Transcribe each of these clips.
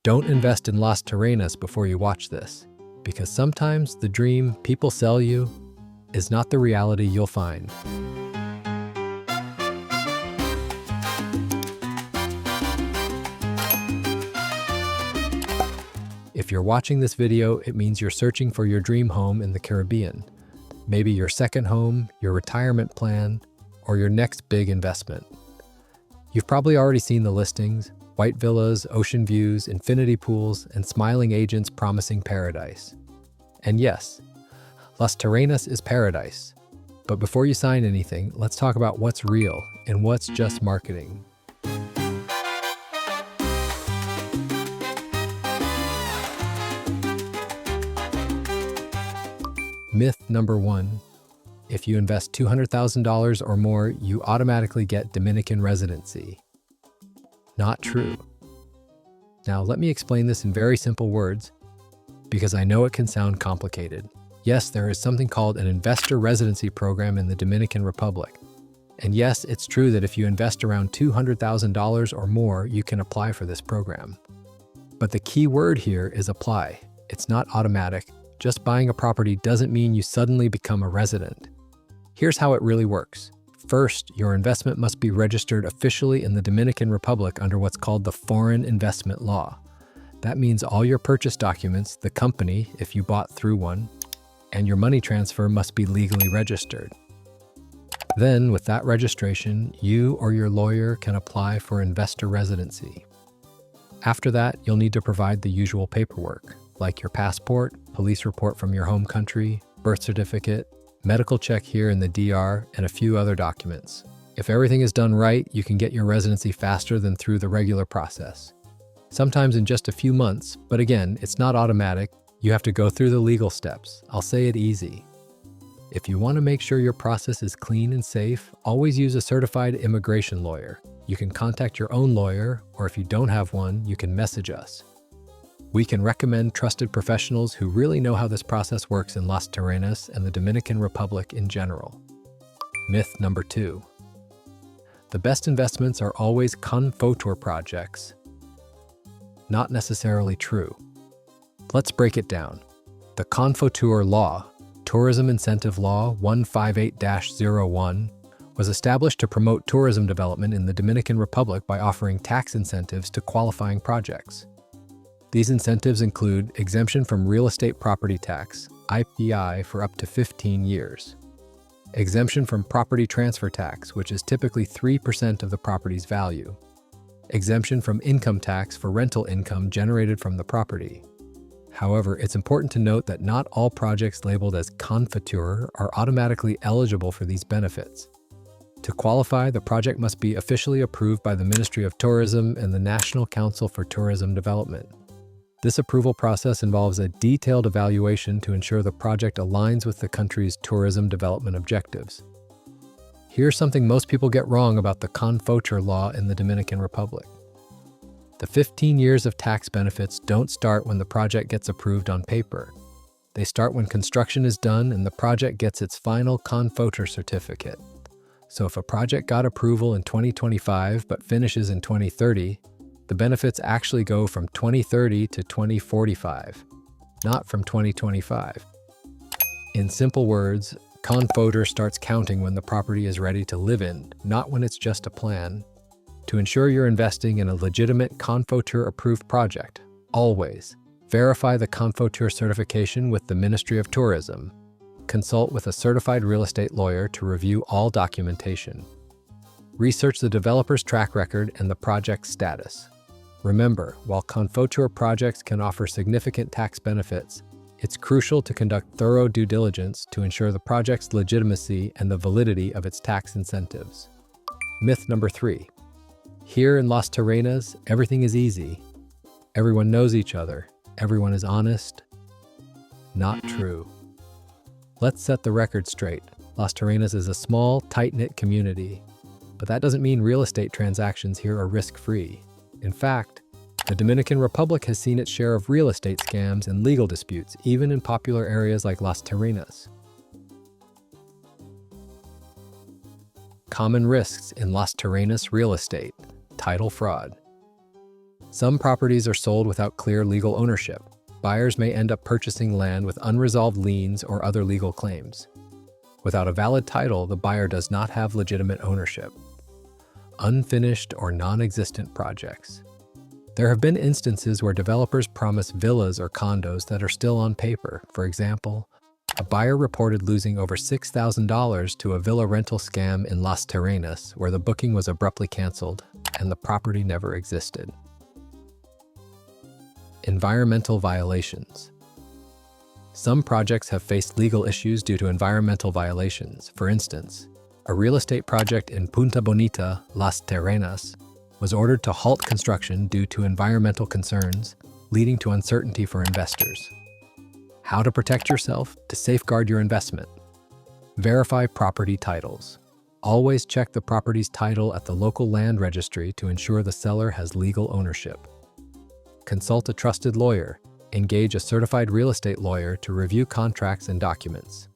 Don't invest in Las Terrenas before you watch this, because sometimes the dream people sell you is not the reality you'll find. If you're watching this video, it means you're searching for your dream home in the Caribbean. Maybe your second home, your retirement plan, or your next big investment. You've probably already seen the listings: white villas, ocean views, infinity pools, and smiling agents promising paradise. And yes, Las Terrenas is paradise. But before you sign anything, let's talk about what's real and what's just marketing. Myth number 1. If you invest $200,000 or more, you automatically get Dominican residency. Not true. Now, let me explain this in very simple words, because I know it can sound complicated. Yes, there is something called an investor residency program in the Dominican Republic. And yes, it's true that if you invest around $200,000 or more, you can apply for this program. But the key word here is apply. It's not automatic. Just buying a property doesn't mean you suddenly become a resident. Here's how it really works. First, your investment must be registered officially in the Dominican Republic under what's called the Foreign Investment Law. That means all your purchase documents, the company, if you bought through one, and your money transfer must be legally registered. Then, with that registration, you or your lawyer can apply for investor residency. After that, you'll need to provide the usual paperwork, like your passport, police report from your home country, birth certificate, medical check here in the DR, and a few other documents. If everything is done right, you can get your residency faster than through the regular process. Sometimes in just a few months, but again, it's not automatic. You have to go through the legal steps. I'll say it easy. If you want to make sure your process is clean and safe, always use a certified immigration lawyer. You can contact your own lawyer, or if you don't have one, you can message us. We can recommend trusted professionals who really know how this process works in Las Terrenas and the Dominican Republic in general. Myth number 2. The best investments are always Confotur projects. Not necessarily true. Let's break it down. The Confotur Law, Tourism Incentive Law 158-01, was established to promote tourism development in the Dominican Republic by offering tax incentives to qualifying projects. These incentives include exemption from real estate property tax, IPI, for up to 15 years. Exemption from property transfer tax, which is typically 3% of the property's value. Exemption from income tax for rental income generated from the property. However, it's important to note that not all projects labeled as Confotur are automatically eligible for these benefits. To qualify, the project must be officially approved by the Ministry of Tourism and the National Council for Tourism Development. This approval process involves a detailed evaluation to ensure the project aligns with the country's tourism development objectives. Here's something most people get wrong about the Confotur law in the Dominican Republic. The 15 years of tax benefits don't start when the project gets approved on paper. They start when construction is done and the project gets its final Confotur certificate. So if a project got approval in 2025 but finishes in 2030, the benefits actually go from 2030 to 2045, not from 2025. In simple words, Confotur starts counting when the property is ready to live in, not when it's just a plan. To ensure you're investing in a legitimate Confotur-approved project, always verify the Confotur certification with the Ministry of Tourism. Consult with a certified real estate lawyer to review all documentation. Research the developer's track record and the project's status. Remember, while Confotur projects can offer significant tax benefits, it's crucial to conduct thorough due diligence to ensure the project's legitimacy and the validity of its tax incentives. Myth number 3. Here in Las Terrenas, everything is easy. Everyone knows each other. Everyone is honest. Not true. Let's set the record straight. Las Terrenas is a small, tight-knit community. But that doesn't mean real estate transactions here are risk-free. In fact, the Dominican Republic has seen its share of real estate scams and legal disputes, even in popular areas like Las Terrenas. Common risks in Las Terrenas real estate: title fraud. Some properties are sold without clear legal ownership. Buyers may end up purchasing land with unresolved liens or other legal claims. Without a valid title, the buyer does not have legitimate ownership. Unfinished or non-existent projects. There have been instances where developers promise villas or condos that are still on paper. For example, a buyer reported losing over $6,000 to a villa rental scam in Las Terrenas, where the booking was abruptly canceled and the property never existed. Environmental violations. Some projects have faced legal issues due to environmental violations. For instance, a real estate project in Punta Bonita, Las Terrenas, was ordered to halt construction due to environmental concerns, leading to uncertainty for investors. How to protect yourself to safeguard your investment. Verify property titles. Always check the property's title at the local land registry to ensure the seller has legal ownership. Consult a trusted lawyer. Engage a certified real estate lawyer to review contracts and documents.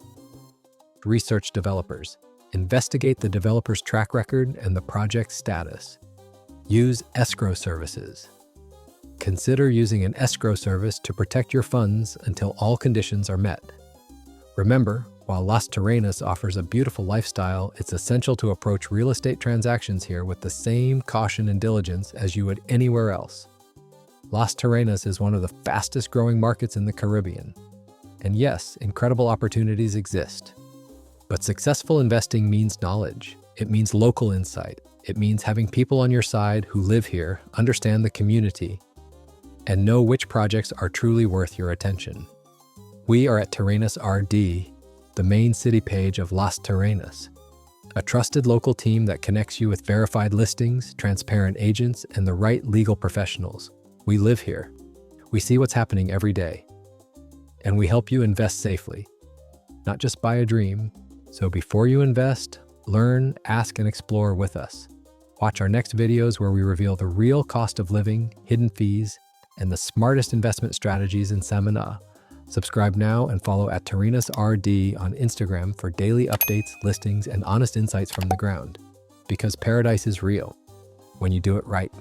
Research developers. Investigate the developer's track record and the project's status. Use escrow services. Consider using an escrow service to protect your funds until all conditions are met. Remember, while Las Terrenas offers a beautiful lifestyle, it's essential to approach real estate transactions here with the same caution and diligence as you would anywhere else. Las Terrenas is one of the fastest growing markets in the Caribbean. And yes, incredible opportunities exist. But successful investing means knowledge. It means local insight. It means having people on your side who live here, understand the community, and know which projects are truly worth your attention. We are at TerrenasRD, the main city page of Las Terrenas, a trusted local team that connects you with verified listings, transparent agents, and the right legal professionals. We live here. We see what's happening every day. And we help you invest safely, not just buy a dream. So before you invest, learn, ask, and explore with us. Watch our next videos where we reveal the real cost of living, hidden fees, and the smartest investment strategies in Samaná. Subscribe now and follow at TerrenasRD on Instagram for daily updates, listings, and honest insights from the ground. Because paradise is real when you do it right.